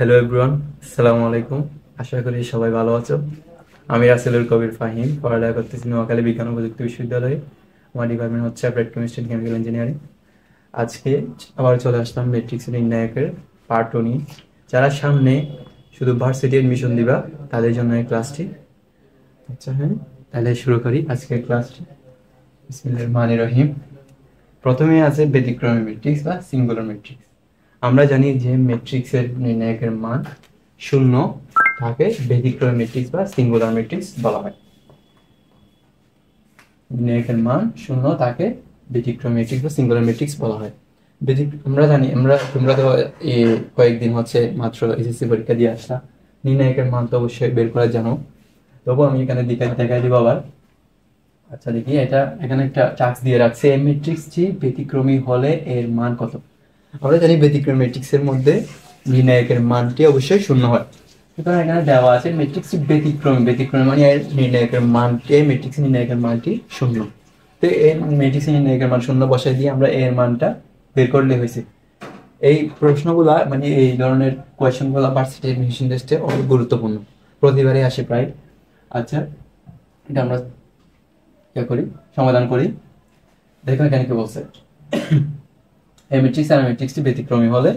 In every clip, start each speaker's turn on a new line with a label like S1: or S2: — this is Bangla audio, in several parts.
S1: হ্যালো এভরিওয়ান, আসসালামু আলাইকুম। আশা করি সবাই ভালো আছো। আমি রাসেলুল কবির ফাহিম, পড়ালেখা করতেছি নোয়াখালী বিজ্ঞান ও প্রযুক্তি বিশ্ববিদ্যালয়ে। আমার ডিপার্টমেন্ট হচ্ছে applied chemistry and chemical engineering. আজকে আবার চলে আসলাম ম্যাট্রিক্স নির্ণায়কের পার্ট 2 নিয়ে। যারা সামনে শুধু ভার্সিটি এডমিশন দিবা তাদের জন্য এই ক্লাসটি। আচ্ছা হ্যাঁ, তাহলে শুরু করি আজকের ক্লাসটি। বিসমিল্লাহির রহমানির রহিম। প্রথমে আছে ব্যতিক্রমী ম্যাট্রিক্স বা সিঙ্গুলার ম্যাট্রিক্স। আমরা জানি যে ম্যাট্রিক্সের নির্ণায়কের মান শূন্য থাকে, ব্যতিক্রমী ম্যাট্রিক্স বা সিঙ্গুলার ম্যাট্রিক্স বলা হয়। নির্ণায়কের মান শূন্য থাকে, ব্যতিক্রমী ম্যাট্রিক্স বা সিঙ্গুলার ম্যাট্রিক্স বলা হয়। আমরা জানি, তোমরা তো কয়েকদিন হচ্ছে মাত্র এসএসসি পরীক্ষা দিয়ে আসলা, নির্ণায়কের মান তো অবশ্যই বের করা জানো। তবু আমি এখানে দেখাই দিব আবার। আচ্ছা দেখি, এটা এখানে একটা টাস্ক দিয়ে রাখছে, এই ম্যাট্রিক্সটি ব্যতিক্রমী হলে এর মান কত। আমরা জানি ব্যতিক্রমী ম্যাট্রিক্সের মধ্যে নির্ণায়কের মানটি অবশ্যই শূন্য হয়। সুতরাং এখানে দেওয়া আছে ম্যাট্রিক্সটি ব্যতিক্রমী মানে এর নির্ণায়কের মানটি, ম্যাট্রিক্স নির্ণায়কের মানটি শূন্য। তো এই ম্যাট্রিক্স নির্ণায়কের মান শূন্য বসাই দিয়ে আমরা এর মানটা বের করলে হয়েছে। এই প্রশ্নগুলা মানে এই ধরনের কোয়েশ্চেনগুলো ভার্সিটি এডমিশন টেস্টে অনেক গুরুত্বপূর্ণ, প্রতিবারই আসে প্রায়। আচ্ছা, এটা আমরা করি, সমাধান করি। দেখো এখানে কি বলছে, এই ম্যাট্রিক্স আর ম্যাট্রিক্সটি ব্যতিক্রমী হলে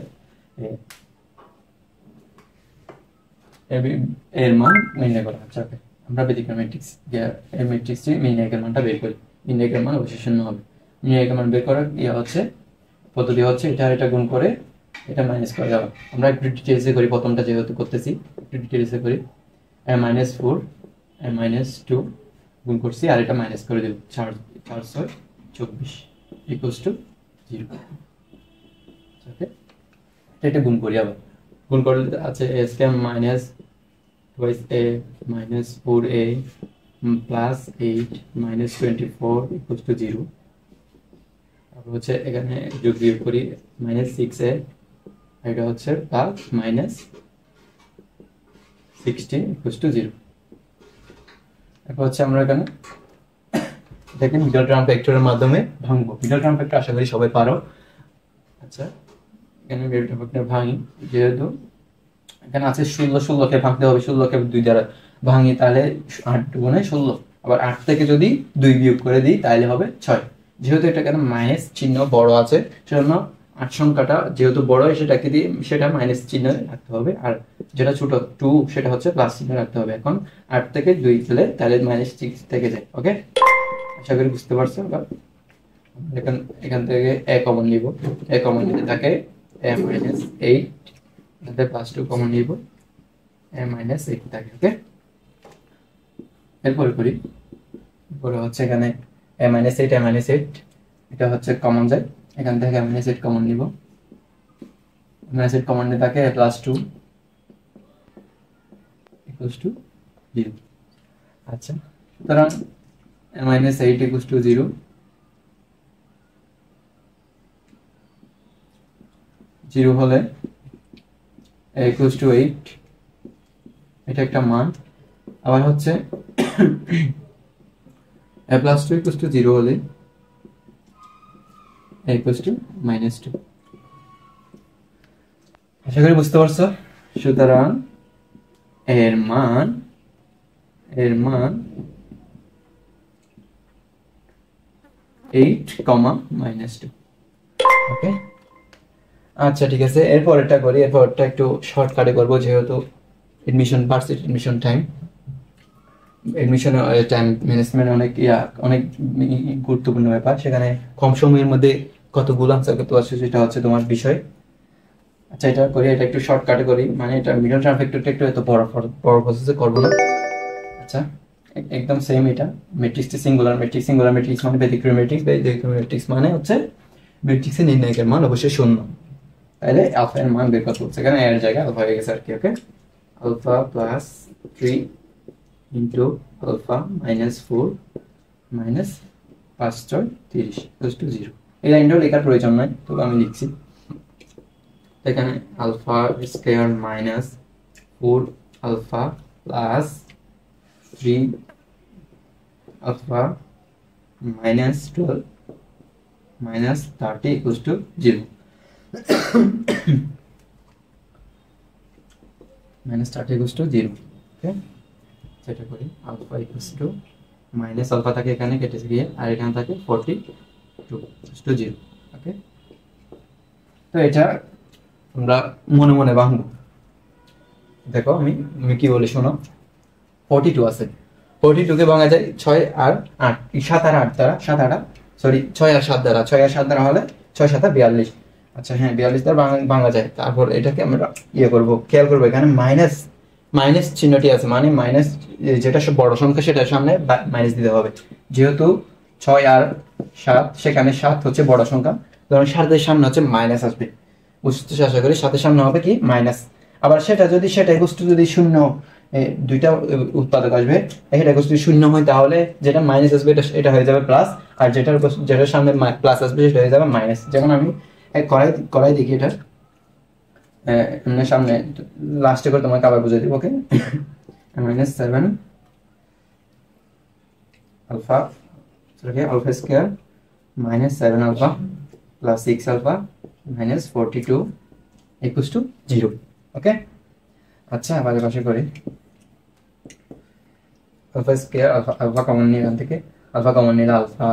S1: এর মান নির্ণয় করা হচ্ছে। ওকে, আমরা ব্যতিক্রমী ম্যাট্রিক্স এই ম্যাট্রিক্সটি নির্ণায়কের মানটা বের করি। নির্ণায়কের মান অবশ্যই শূন্য হবে। নির্ণায়কের মান বের করার হচ্ছে পদ্ধতি হচ্ছে এটা আর এটা গুণ করে এটা মাইনাস করে দেওয়া। আমরা একটু ডিটেলসে করি, প্রথমটা যেহেতু করতেছি একটু ডিটেলসে করি। -4 -2 গুণ করছি আর এটা মাইনাস করে দেব, 4 4 6 24 ইকুয়ালস টু 0। ওকে, এটা গুণ করি আবার। গুণ করলে আছে a square minus twice a minus 4a plus 8 minus 24 equals to 0। তারপর হচ্ছে এখানে যোগ বিয়োগ করি, মাইনাস 6a, এটা হচ্ছে প্লাস মাইনাস 16 ইকুয়ালস টু 0। তারপর হচ্ছে আমরা এখানে দেখেন মিডল টার্ম ফ্যাক্টরের মাধ্যমে ভাঙবো। মিডল টার্ম ফ্যাক্টর আশা করি সবাই পারো। আচ্ছা, এখানে মিডল টার্ম ফ্যাক্টর ভাঙি, যেহেতু এখানে আছে 16কে ভাঙতে হবে, 16কে 2 দ্বারা ভাঙি তাহলে 8 গুণে 16, আবার 8 থেকে যদি 2 বিয়োগ করে দিই তাহলে হবে 6। যেহেতু এটা কেন মাইনাস চিহ্ন বড় আছে সেজন্য 8 সংখ্যাটা যেহেতু বড় হয় সেটাকে দিয়ে সেটা মাইনাস চিহ্ন রাখতে হবে, আর যেটা ছোট 2 সেটা হচ্ছে প্লাস চিহ্ন রাখতে হবে। এখন 8 থেকে 2 গেলে তাহলে -6 থেকে যায়। ওকে, আশা করি বুঝতে পারছো। এখান থেকে a কমন নিব, a কমন নিতে থাকে a - 8, এখানে +2 কমন নিব, a - 8 থাকে। ওকে, এরপরে করি, এরপরে হচ্ছে এখানে a - 8 a - 8 এটা হচ্ছে কমন যায়, এখান থেকে a - 8 কমন নিব, a - 8 কমন নিতে থাকে +2 ইকুয়ালস টু 0। আচ্ছা, সুতরাং a - 8 ইকুয়ালস টু 0, 0 হলে a ইকুয়ালস টু 8, এটা একটা মান। আবার হচ্ছে a + 2 ইকুয়ালস টু 0 হলে a ইকুয়ালস টু -2। আশা করি বুঝতে পারছো। সুতরাং এর মান -8, -2। ওকে, আচ্ছা ঠিক আছে, এরপরটা করি। এরপরটা একটু শর্টকাটে করবো, যেহেতু ভার্সিটি এডমিশন টাইম ম্যানেজমেন্ট অনেক গুরুত্বপূর্ণ ব্যাপার। সেখানে কম সময়ের মধ্যে কতগুলো আনসার করতে পারছো সেটা হচ্ছে তোমার বিষয়। আচ্ছা, এটা করি, এটা একটু শর্টকাটে করি, মানে এটা মিডল টার্ম ফ্যাক্টরটা একটু এত বড় প্রসেসে করবো না। আচ্ছা, একদম সেম। এটা ম্যাট্রিক্সটি সিঙ্গুলার ম্যাট্রিক্স মানে ব্যতিক্রমী ম্যাট্রিক্স মানে হচ্ছে ম্যাট্রিক্সের নির্ণায়কের মান অবশ্যই শূন্য। তাহলে আলফা এর মান বের করতে হচ্ছে, এখানে এর জায়গায় আলফা হয়ে গেছে আর কি। Okay, alpha +3 into alpha -4 -5 6 30 equals to 0। এই লাইনটাও লেখার প্রয়োজন নাই, তবে আমি লিখছি। এখানে alpha square -4 alpha +3 alpha -12 -30 equals to 0। Minus start equals to 0। Okay, সেটা করি alpha equals to minus alpha থাকে এখানে কেটে গিয়ে, আর এখানে থাকে 42 টু 0। ওকে, তো এটা আমরা মনে মনে ভাঙবো। দেখো আমি আমি কি বলি শোনো, 42 আছে, 42 কে ভাঙা যায় 6 আর 8, 7 আর 8 দ্বারা, 7 8 সরি 6 আর 7 দ্বারা, 6 আর 7 দ্বারা হলে 6 7 42। আচ্ছা হ্যাঁ 42 দ্বারা ভাঙা যায়। তারপর এটাকে আমরা ইয়ে করবো, খেয়াল করবো এখানে মাইনাস মাইনাস চিহ্নটি আছে, মানে মাইনাস যেটা বড় সংখ্যা সেটার সামনে মাইনাস দিতে হবে। যেহেতু 6 আর 7, সেখানে 7 হচ্ছে বড় সংখ্যা, ধরুন 7 সামনে হচ্ছে মাইনাস আসবে, বুঝতে আশা করি 7 সামনে হবে কি মাইনাস। আবার সেটা যদি সেটা বস্তু যদি শূন্য, দুইটা উৎপাদক আসবে, এটা বস্তু শূন্য হয় তাহলে যেটা মাইনাস আসবে এটা হয়ে যাবে প্লাস, আর যেটার সামনে প্লাস আসবে সেটা হয়ে যাবে মাইনাস। যেমন আমি করাই দেখি এটা সামনে লাস্টে করে তোমাকে আবার বুঝিয়ে দিব। Okay, -7 alpha alpha square -7 alpha plus 6 alpha -42 equals to 0। Okay, আচ্ছা আবার পাশে করি আলফা স্কয়ার আলফা কমন নিয়ে এখান থেকে, আলফা কমন নিলে আলফা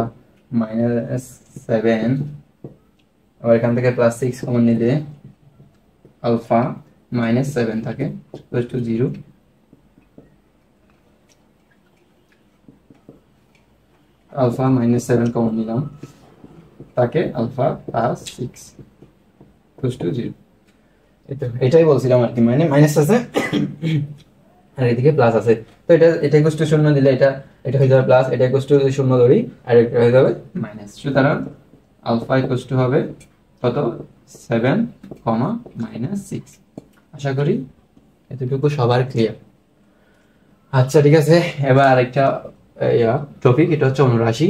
S1: -7, আবার এখান থেকে +6 কমন নিলে আলফা -7 থাকে ইকুয়ালস টু 0। আলফা -7 কমন নিলাম, তাকে আলফা +6 ইকুয়ালস টু 0। এটাই বলছিলাম আর কি, মানে মাইনাস আছে আর এদিকে প্লাস আছে, তো এটা ইকুয়ালস টু 0 দিলে এটা হয়ে যাবে প্লাস, এটা ইকুয়ালস টু 0 ধরি আর এটা হয়ে যাবে মাইনাস। সুতরাং আলফা ইকুয়ালস টু হবে কত, 7, -6। আশা করি এতটুকু সবার ক্লিয়ার। আচ্ছা ঠিক আছে, এবার আরেকটা টপিক, এটা হচ্ছে অনুরাশি।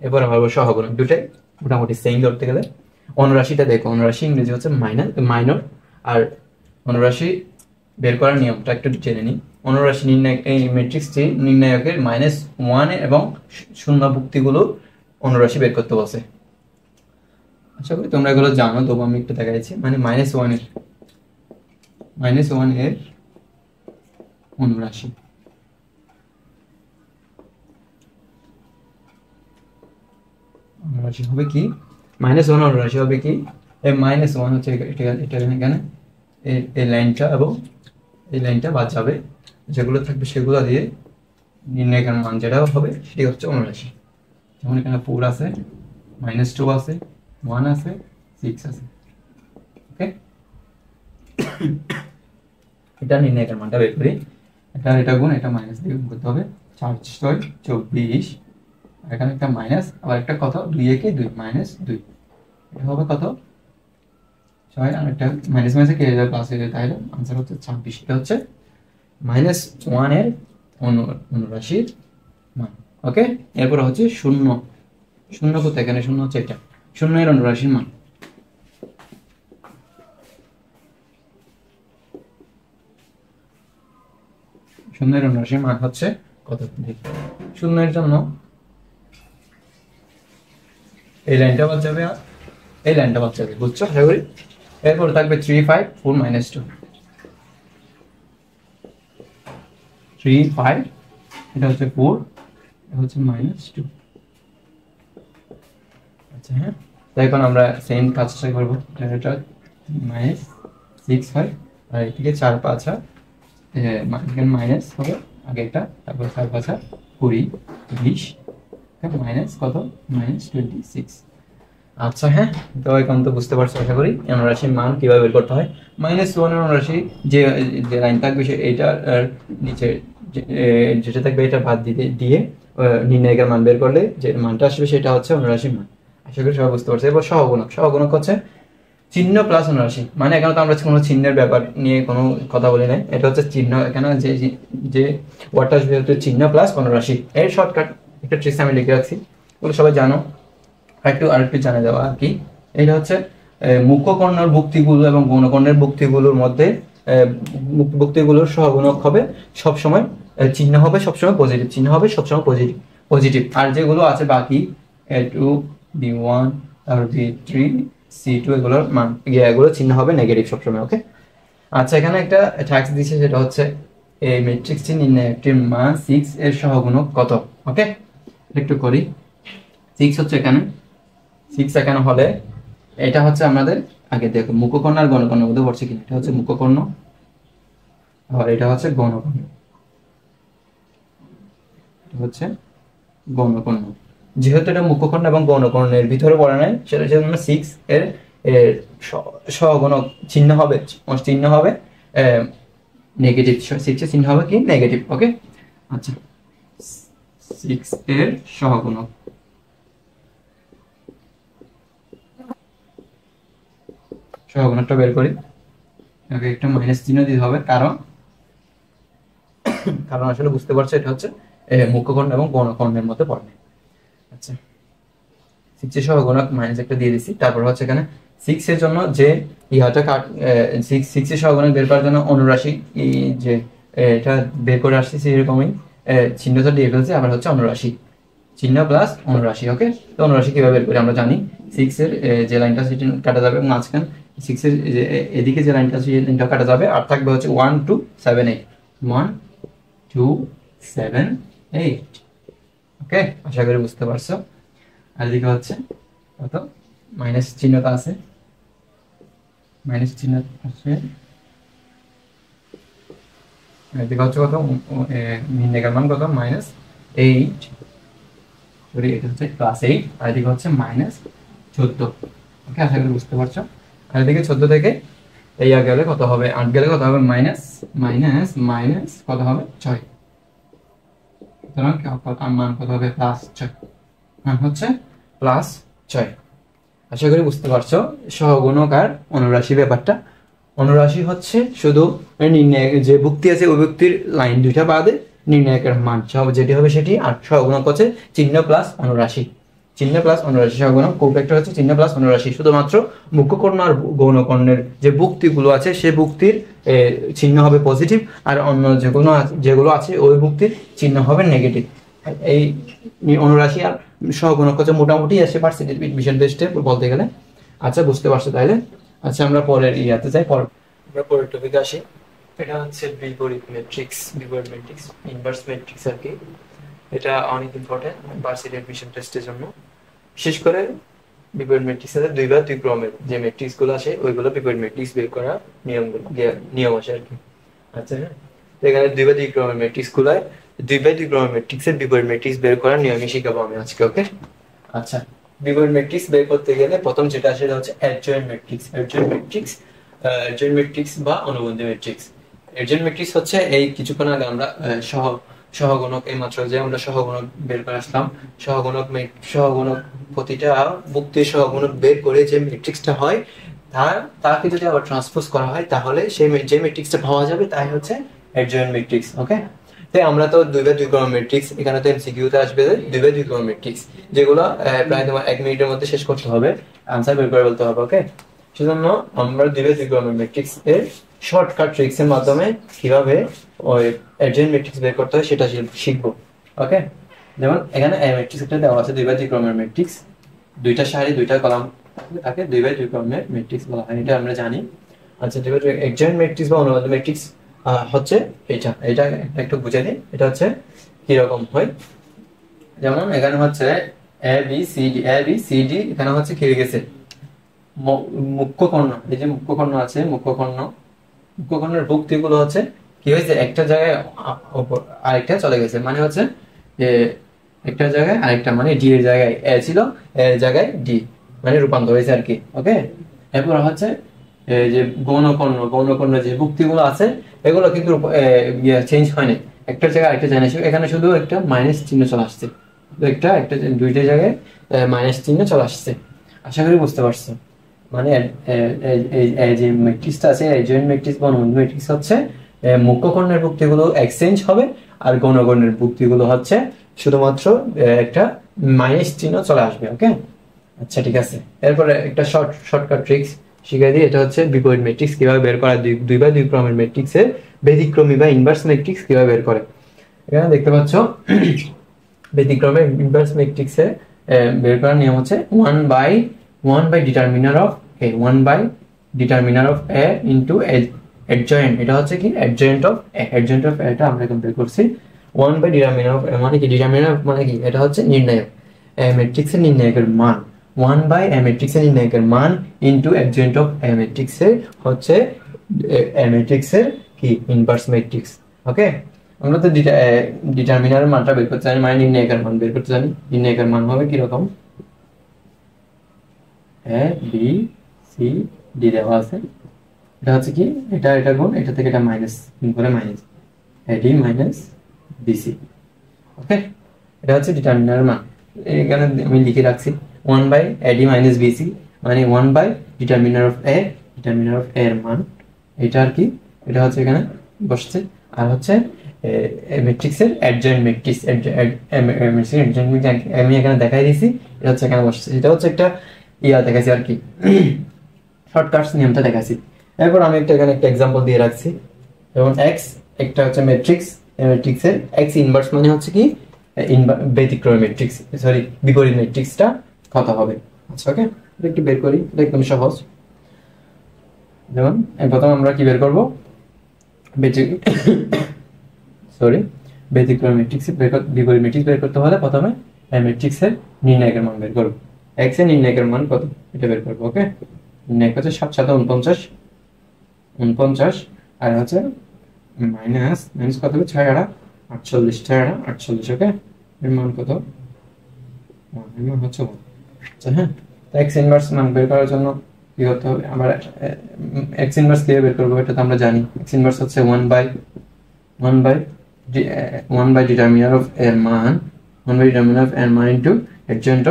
S1: এবার আমার সহগুণক, দুটাই মোটামুটি সেম ধরতে গেলে। অনুরাশিটা দেখো, অনুরাশি ইংরেজি হচ্ছে মাইনর, আর অনুরাশি বের করার নিয়মটা একটু জেনে নিই। অনুরাশি নির্ণয়, এই ম্যাট্রিক্সটি নির্ণায়কের -1 এবং শূন্যভুক্তিগুলো অনুরাশি বের করতে বসে। আশা করি তোমরা এগুলো জানো, তবু আমি একটু দেখা যাচ্ছি। মানে -1 এর অনুরাশি, অনুরাশি হবে কি, -1 অনুরাশি হবে কি, এই -1 হচ্ছে এটা এখানে এই লাইনটা এবং এই লাইনটা বাদ যাবে, যেগুলো থাকবে সেগুলো দিয়ে নির্ণায়কের মান যেটা হবে সেটি হচ্ছে অনুরাশি। যেমন এখানে 4 আছে, -2 আছে, 1 আছে, 6 আছে। ওকে, এটা নির্ণায়কের মানটা বের করি। এটা গুণ, এটা মাইনাস দিয়ে গুণ করতে হবে। 4 6 24, এখানে একটা মাইনাস, আবার একটা কত, 2 একে 2 -2, এটা হবে কত 6, আর একটা মাইনাস মাইনাসে কেটে যাবে প্লাস হয়ে যাবে, তাহলে आंसर হচ্ছে 26। এটা হচ্ছে -1 এর অনুরাশির মান। ওকে, এরপর হচ্ছে শূন্য। শূন্য কোথায়, এখানে শূন্য হচ্ছে এটা, শূন্য এর অনুরাশির মান। শূন্যের অনুরাশির মান হচ্ছে কত দেখি। শূন্যের জন্য এই লাইনটা বাদ যাবে আর এই লাইনটা বাদ যাবে, বুঝছো আশা করি। এরপর থাকবে 3 5 4 -2, 3 5, এটা হচ্ছে 4, এটা হচ্ছে -2। আচ্ছা হ্যাঁ, এখন আমরা সেম কাজটা করব। এটা -6 হয়, আর এদিকে 4 5 এখানে মাইনাস হবে আগে এটা, তারপর 4 5 20 20, মাইনাস কত, -26। আচ্ছা হ্যাঁ, তো এখন তো বুঝতে পারছো আশা করি অনুরাশির মান কিভাবে বের করতে হয়। -1 এর অনুরাশি যে লাইন থাকবে এটা নিচে যেটা থাকবে এটা বাদ দিয়ে নির্ণায়কের মান বের করলে যে মানটা আসবে সেটা হচ্ছে অনুরাশির মান। আশা করি সবাই বুঝতে পারছে। এবার সহগুণক। সহগুণক হচ্ছে চিহ্ন প্লাস অনুরাশি, মানে এখানে তো আমরা কোনো চিহ্নের ব্যাপার নিয়ে কোনো কথা বলি নাই, এটা হচ্ছে চিহ্ন। এখানে যে ওয়ার্ডটা আসবে হচ্ছে চিহ্ন প্লাস অনুরাশি। এর শর্টকাট একটা ট্রিক্স আমি লিখে রাখছি, ওগুলো সবাই জানো, আরেকটু জানা যাওয়া আর কি। এটা হচ্ছে মুখ্য কর্ণের ভুক্তিগুলো এবং গৌণকর্ণের ভুক্তিগুলোর মধ্যে ভুক্তিগুলোর সহগুণক হবে সবসময়, চিহ্ন হবে সবসময় পজিটিভ, চিহ্ন হবে সবসময় পজিটিভ। আর যেগুলো আছে বাকি A2 B1 তারপর B3 C2 এগুলোর মান এগুলো চিহ্ন হবে নেগেটিভ সবসময়। ওকে, আচ্ছা, এখানে একটা ট্যাক্স দিছে, সেটা হচ্ছে এই ম্যাট্রিক্সটি নির্ণয় একটির মান 6 এর সহগুণক কত। ওকে, একটু করি। 6 হচ্ছে এখানে, 6 এখানে হলে এটা হচ্ছে আমাদের আগে দেখো মুখকর্ণ আর গণকর্ণের মধ্যে পড়ছে কিনা। এটা হচ্ছে মুখকর্ণ আর এটা হচ্ছে গণকর্ণ। এটা হচ্ছে গণকর্ণ। যেহেতু এটা মুখকর্ণ এবং গণকর্ণের ভিতরে পড়ে নাই, সেটা জন্য 6 এর সহগুণক চিহ্ন হবে নেগেটিভ। 6 এর চিহ্ন হবে কি নেগেটিভ। ওকে, আচ্ছা 6 এর সহগুণক, সহগুণকটা বের করি। ওকে, একটা মাইনাস চিহ্ন দিতে হবে, কারণ আসলে বুঝতে পারছো এটা হচ্ছে মুখকর্ণ এবং গণকর্ণের মধ্যে পড়ে। আচ্ছা, 6 এর সহগুণক মাইনাস একটা দিয়ে দিছি। তারপর হচ্ছে এখানে 6 এর জন্য যে ইহাটা 6 এর সহগুণক বের করার জন্য অনুরাশি যে এটা বের করে আসছি, সেরকমই চিহ্নটা দিয়ে ফেলছে। আবার হচ্ছে অনুরাশি চিহ্ন প্লাস অনুরাশি। ওকে, তো অনুরাশি কিভাবে বের করি আমরা জানি। 6 এর যে লাইনটা সেটা কাটা যাবে, মাঝখান 6 এর এদিকে যে লাইনটা আছে সেই লাইনটা কাটা যাবে, আর থাকবে হচ্ছে 1 2 7 8 1 2 7 8। ওকে, আশা করি বুঝতে পারছো। আর এদিকে হচ্ছে কত মাইনাস চিহ্নটা আছে, মাইনাস চিহ্ন আছে। এদিকে হচ্ছে কত নির্ণয়ের মান কত -8, সরি এটা হচ্ছে +8, আর এদিকে হচ্ছে -14। ওকে, আশা করি বুঝতে পারছো। আর এদিকে 14 থেকে এই গেলে কত হবে, 8 গেলে কত হবে মাইনাস কত হবে 6। সুতরাং মান কত হবে +6, মান হচ্ছে +6। আশা করি বুঝতে পারছো সহগুণক আর অনুরাশি ব্যাপারটা। অনুরাশি হচ্ছে শুধু নির্ণয় যে ভুক্তি আছে ওই ভুক্তির লাইন দুইটা বাদে নির্ণায়কের মান যেটি হবে সেটি, আর সহগুণক হচ্ছে চিহ্ন প্লাস অনুরাশি। চিহ্ন প্লাস অনুরাশি সহগুণক কোফ্যাক্টর হচ্ছে চিহ্ন প্লাস অনুরাশি। শুধুমাত্র মুখ্যকর্ণ আর গৌণকর্ণের যে ভুক্তিগুলো আছে সেই ভুক্তির চিহ্ন হবে পজিটিভ, আর অন্য যেগুলো আছে ওই ভুক্তির চিহ্ন হবে নেগেটিভ। এই অনুরাশি আর সহগুণক হচ্ছে মোটামুটি এসে পারছে ডিভিশন টেস্টে বলতে গেলে। আচ্ছা, বুঝতে পারছো তাইলে? আচ্ছা, আমরা পরের ইয়াতে যাই, আমরা পরের টপিকে আসি। এটা হচ্ছে বিপরীত ম্যাট্রিক্স, ইনভার্স ম্যাট্রিক্স আর কি। এটা অনেক ইম্পর্টেন্ট ভার্সিটি অ্যাডমিশন টেস্টের জন্য। বিশেষ করে বিপরীত ম্যাট্রিক্সের 2 বা 2 ক্রমের যে ম্যাট্রিক্স গুলো আছে ওইগুলো বিপরীত ম্যাট্রিক্স বের করার নিয়ম আছে আর কি। আচ্ছা, হ্যাঁ, এখানে 2 বা 2 ক্রমের ম্যাট্রিক্স গুলো 2 বা 2 ক্রমের ম্যাট্রিক্সের বিপরীত ম্যাট্রিক্স বের করার নিয়মই শিখাবো আমি আজকে। ওকে, আচ্ছা, বিপরীত ম্যাট্রিক্স বের করতে গেলে প্রথম যেটা আসে সেটা হচ্ছে অ্যাডজয়েন্ট ম্যাট্রিক্স বা অনুবন্ধী ম্যাট্রিক্স। অ্যাডজয়েন্ট ম্যাট্রিক্স হচ্ছে এই কিছুক্ষণ আগে আমরা সহগুণক এই মাত্র যে আমরা সহগুণক বের করে আসলাম, সহগুণক প্রতিটা ভুক্তির সহগুণক বের করে যে ম্যাট্রিক্সটা হয় তাকে যদি আবার ট্রান্সপোজ করা হয় তাহলে সেই যে ম্যাট্রিক্সটা পাওয়া যাবে তাই হচ্ছে অ্যাডজয়েন্ট ম্যাট্রিক্স। ওকে, তাই আমরা তো 2 বা 2 ক্রম ম্যাট্রিক্স, এখানে তো এমসিকিউতে আসবে 2 বা 2 ক্রম ম্যাট্রিক্স, যেগুলো প্রায় তোমার 1 মিনিটের মধ্যে শেষ করতে হবে, আনসার বের করে বলতে হবে। ওকে, সেজন্য আমরা 2 বা 2 ক্রম ম্যাট্রিক্স এর শর্টকাট ট্রিক্স এর মাধ্যমে কিভাবে ওই অ্যাডজয়েন্ট ম্যাট্রিক্স বের করতে হয় সেটা শিখবো। ওকে, যেমন এখানে এই ম্যাট্রিক্সটা দেওয়া আছে 2 বা 2 ক্রমের ম্যাট্রিক্স, দুইটা সারি দুইটা কলাম থাকে, 2 বা 2 ক্রমের ম্যাট্রিক্স বলা হয়, এটা আমরা জানি। আচ্ছা, অ্যাডজয়েন্ট ম্যাট্রিক্স বা অনুবন্ধ ম্যাট্রিক্স হচ্ছে এটা একটু বুঝিয়ে দিই। এটা হচ্ছে কিরকম হয়, যেমন এখানে হচ্ছে এ বি সি ডি, এখানে হচ্ছে কি হয়ে গেছে মুখ্যকর্ণ, এই যে মুখ্যকর্ণ আছে, মুখ্যকর্ণের ভুক্তিগুলো হচ্ছে কি হয়েছে একটা জায়গায় আরেকটা চলে গেছে, মানে হচ্ছে একটা জায়গায় আরেকটা, মানে ডি এর জায়গায় এ ছিল, এর জায়গায় ডি, মানে রূপান্তর হয়েছে আর কি। ওকে, এরপর হচ্ছে যে গৌণকর্ণ যে ভুক্তিগুলো আছে এগুলো কিন্তু চেঞ্জ হয়নি, একটা জায়গায় আরেকটা জায়গায়, এখানে শুধু একটা মাইনাস চিহ্ন চলে আসছে, একটা দুইটা জায়গায় মাইনাস চিহ্ন চলে আসছে। আশা করি বুঝতে পারছো। মানে এই যে ম্যাট্রিক্সটা আছে অ্যাডজয়েন্ট ম্যাট্রিক্স বা অনুবন্ধী ম্যাট্রিক্স হচ্ছে মুখ্যকর্ণের ভুক্তিগুলো এক্সচেঞ্জ হবে, আর গৌণকর্ণের ভুক্তিগুলো হচ্ছে শুধুমাত্র একটা মাইনাস চিহ্ন চলে আসবে। ওকে, আচ্ছা ঠিক আছে। এরপরে একটা শর্টকাট ট্রিক্স শিখিয়ে দিই, এটা হচ্ছে বিপরীত ম্যাট্রিক্স কিভাবে বের করা, 2 বা 2 ক্রমের ম্যাট্রিক্সের ব্যতিক্রমী বা ইনভার্স ম্যাট্রিক্স কিভাবে বের করে। এখানে দেখতে পাচ্ছ ব্যতিক্রমের ইনভার্স ম্যাট্রিক্সে বের করার নিয়ম হচ্ছে 1 by determiner of a, 1 by determiner of a into adjoint, এটা হচ্ছে কি adjoint of A. Adjoint of এটা আমরা এখন বের করছি 1 বাই ডিটারমিনার অফ এ, মানে কি ডিটারমিনার অফ মানে কি, এটা হচ্ছে নির্ণায়ক, এ ম্যাট্রিক্সের নির্ণায়কের মান 1 বাই এ ম্যাট্রিক্সের নির্ণায়কের মান ইনটু অ্যাডজয়েন্ট অফ এ ম্যাট্রিক্সের হচ্ছে এ ম্যাট্রিক্সের কি ইনভার্স ম্যাট্রিক্স। ওকে, আমরা তো ডিটারমিনারের মানটা বের করতে জানি, মানে নির্ণায়কের মান বের করতে জানি। নির্ণায়কের মান হবে কি রকম, এ বি সি ডি দেওয়া আছে, এটা হচ্ছে কি এটা গুণ এটা থেকে এটা মাইনাস গুণ করে মাইনাস এডি মাইনাস বিসি। ওকে, এটা হচ্ছে ডিটারমিনারের মান। এখানে আমি লিখে রাখছি 1 বাই এডি মাইনাস বিসি, মানে 1 by determinant of A, determinant of এর মান এটা আর কি, এটা হচ্ছে এখানে বসছে। আর হচ্ছে ম্যাট্রিক্সের অ্যাডজয়েন্ট ম্যাট্রিক্স, আমি এখানে দেখাই দিয়েছি, এটা হচ্ছে এখানে বসছে। এটা হচ্ছে একটা দেখাইছি আর কি, শর্টকাটস নিয়মটা দেখাইছি। এরপর আমি এখানে একটা এক্সাম্পল দিয়ে রাখছি, যেমন এক্স একটা হচ্ছে ম্যাট্রিক্স, ম্যাট্রিক্সের এক্স ইনভার্স মানে হচ্ছে কি ব্যতিক্রমী ম্যাট্রিক্স, সরি বিপরীত ম্যাট্রিক্সটা কত হবে। আচ্ছা ওকে, এটা একটু বের করি, এটা একদম সহজ। যেমন প্রথম আমরা কি বের করবো, সরি ব্যতিক্রমী ম্যাট্রিক্স বিপরীত ম্যাট্রিক্স বের করতে হলে প্রথমে ম্যাট্রিক্সের নির্ণায়কের মান বের করবো। এক্স এর নির্ণায়কের মান কত এটা বের করবো। ওকে, নির্ণায়ক হচ্ছে 7 7 49, আর হচ্ছে মাইনাস কত হবে 6 8 48, 6 8 48। ওকে, এর মান কত, এর মান হচ্ছে 1। আচ্ছা হ্যাঁ, তো এক্স ইনভার্স মান বের করার জন্য কি করতে হবে, আমরা এক্স ইনভার্স কিভাবে বের করবো এটা তো আমরা জানি। এক্স ইনভার্স হচ্ছে 1 বাই ডিটারমিনার অফ এর মান, 1 বাই ডিটারমিনার অফ এর মান ইনটু অ্যাডজয়েন্ট